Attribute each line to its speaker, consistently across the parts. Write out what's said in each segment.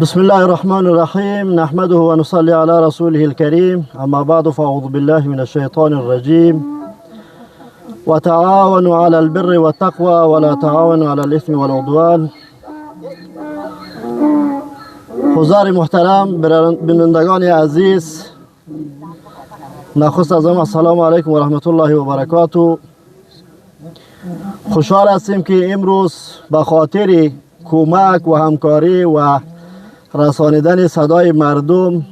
Speaker 1: بسم الله الرحمن الرحيم نحمده ونصلي على رسوله الكريم أما بعد فأعوذ بالله من الشيطان الرجيم وتعاونوا على البر والتقوى ولا تعاونوا على الإثم والعدوان. حضار محترم، بینندگان عزیز، نخست از همه السلام علیکم و رحمت الله و برکاته. خوشحال هستیم که امروز به خاطر کمک و همکاری و رسانیدن صدای مردم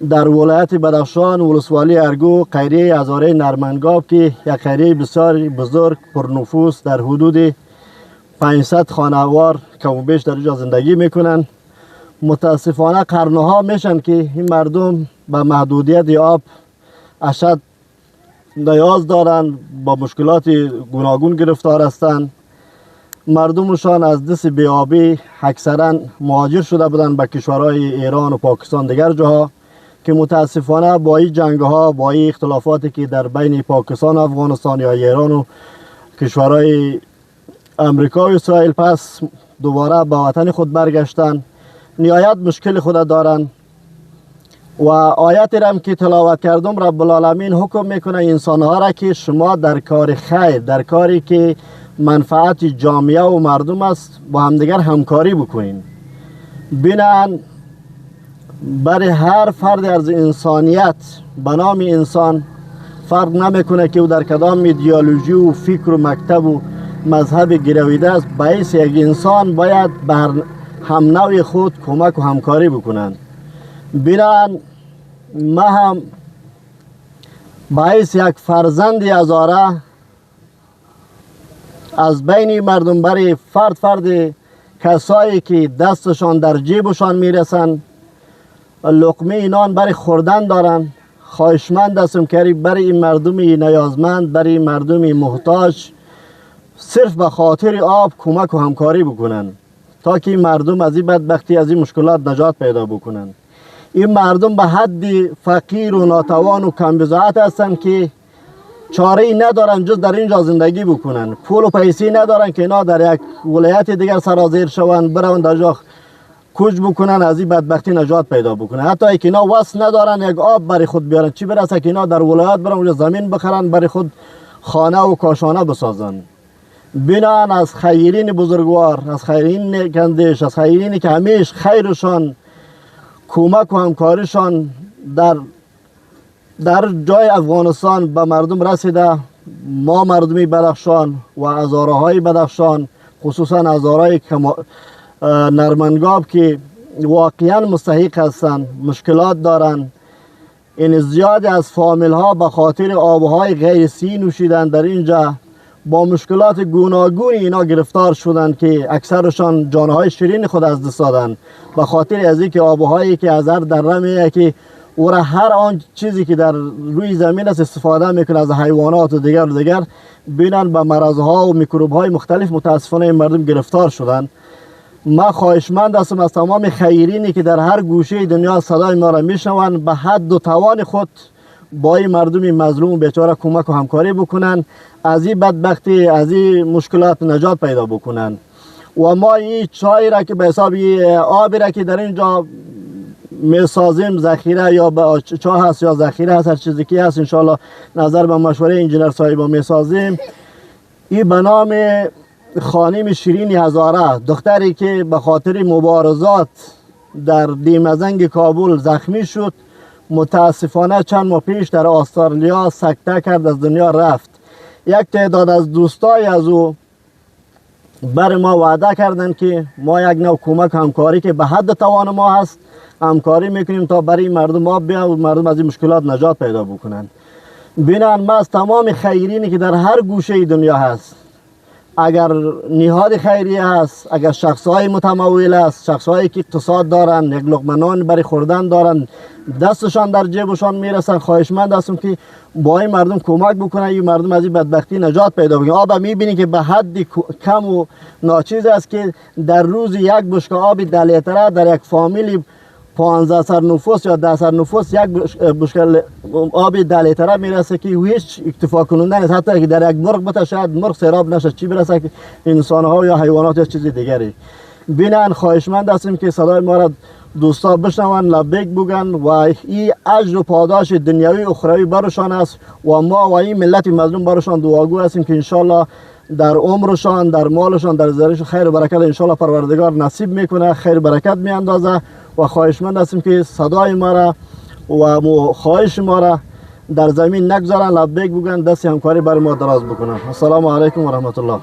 Speaker 1: در ولایت بدخشان ولسوالی ارگو قریه هزاره نرمنگاب که یک قریه بسیار بزرگ پرنفوس در حدود 500 خانوار کم و بیش در اینجا زندگی میکنن. متاسفانه قرنها میشن که این مردم به محدودیت آب اشد نیاز دارن، با مشکلات گوناگون گرفتار هستند. مردمشان از دست بیابی اکثرا مهاجر شده بودن به کشورهای ایران و پاکستان دیگر جاها که متاسفانه با این جنگ ها، با این اختلافاتی که در بین پاکستان و افغانستان یا ایران و کشورهای امریکا و اسرائیل پس دوباره به وطن خود برگشتن، نهایت مشکل خود دارن. و آیتی را که تلاوت کردم رب العالمین حکم میکنه انسانها را که شما در کار خیر، در کاری که منفعت جامعه و مردم است، با همدیگر همکاری بکنین. بینن برای هر فرد از انسانیت به نام انسان فرق نمیکنه که او در کدام ایدئولوژی و فکر و مکتب و مذهب گرویده است. باعث یک انسان باید بر هم نوع خود کمک و همکاری بکنن. بینن ما هم باعث یک فرزند هزاره از بین مردم برای فرد کسایی که دستشان در جیبشان میرسن، لقمه نان برای خوردن دارن، خواهشمند هستم که برای این مردم نیازمند، برای مردم محتاج صرف به خاطر آب کمک و همکاری بکنن تا که مردم از این بدبختی، از این مشکلات نجات پیدا بکنن. این مردم به حد فقیر و ناتوان و کمبضاعت هستند که چاره ای ندارن جز در اینجا زندگی بکنن. پول و پیسی ندارن که اینا در یک ولایت دیگر سرازیر شوند، برون در جا کوچ بکنن، از این بدبختی نجات پیدا بکنن. حتی ای که اینا وس ندارن یک آب برای خود بیارن، چی برسه که اینا در ولایت برن اونجا زمین بخرن برای خود خانه و کاشانه بسازن. بینن از خیرین بزرگوار، از خیرین کندش، از خیرینی که همیش خیرشان، کمک و همکاریشان در جای افغانستان به مردم رسیده. ما مردمی بدخشان و هزاره های بدخشان، خصوصا هزاره نرمنگاب که واقعا مستحق هستند، مشکلات دارند. این زیاد از فامیل ها به خاطر آبهای غیر سی نوشیدن در اینجا با مشکلات گوناگون اینا گرفتار شدند که اکثرشان جانهای شیرین خود از دست دادند به خاطر از اینکه آبهایی که از هر دره میاد که او را هر آن چیزی که در روی زمین است استفاده میکنه از حیوانات و دیگر بینن به مرضها و میکروب های مختلف متاسفانه این مردم گرفتار شدن. ما خواهشمند هستم از تمام خیرینی که در هر گوشه دنیا صدای ما را میشنوند به حد و توان خود با این مردم مظلوم و بیچاره کمک و همکاری بکنن، از این بدبختی، از این مشکلات نجات پیدا بکنن. و ما این چای را که به حساب آبی را که در اینجا میسازیم، ذخیره یا چاه هست یا ذخیره هست، هر چیزی که هست انشالله نظر به مشوره انجینر صاحبا میسازیم. این به نام خانم شیرین هزاره، دختری که به خاطر مبارزات در دیمزنگ کابل زخمی شد، متاسفانه چند ماه پیش در استرالیا سکته کرد، از دنیا رفت. یک تعداد از دوستای از او بر ما وعده کردن که ما یک نوع کمک همکاری که به حد توان ما هست همکاری میکنیم تا برای مردم آب بیان و مردم از این مشکلات نجات پیدا بکنن. بینن ما از تمام خیرینی که در هر گوشه دنیا هست، اگر نهاد خیریه هست، اگر شخصهای متمول است، شخصهایی که اقتصاد دارن، یک لقمه نان برای خوردن دارن، دستشان در جیبشان میرسن، خواهشمند هستم که با این مردم کمک بکنن، این مردم از این بدبختی نجات پیدا بکنن. آب میبینی که به حد کم و ناچیز است که در روز یک بشکه آب 10 لیتره در یک فامیلی 15 سر نفوس یا 10 سر نفوس یک بشکه آب 10 لیتره میرسه که هیچ اکتفا کننده نیست. حتی که در یک مرغ بته شاید مرغ سیراب نشه، چی برسه که انسان ها یا حیوانات یا چیز دیگری. بینن. خواهشمند هستیم که صدای ما را دوستا بشنون، لبیک بگن و این اجر و پاداش دنیوی و اخروی برشان است و ما و این ملت مظلوم برشان دعاگو هستیم که انشالله در عمرشان، در مالشان، در زرش خیر و برکت انشالله پروردگار نصیب میکنه، خیر برکت میاندازه و خواهشمند هستیم که صدای ما را و خواهش ما را در زمین نگذارن، لبیک بگن، دست همکاری برای ما دراز بکنن. السلام علیکم و رحمت الله.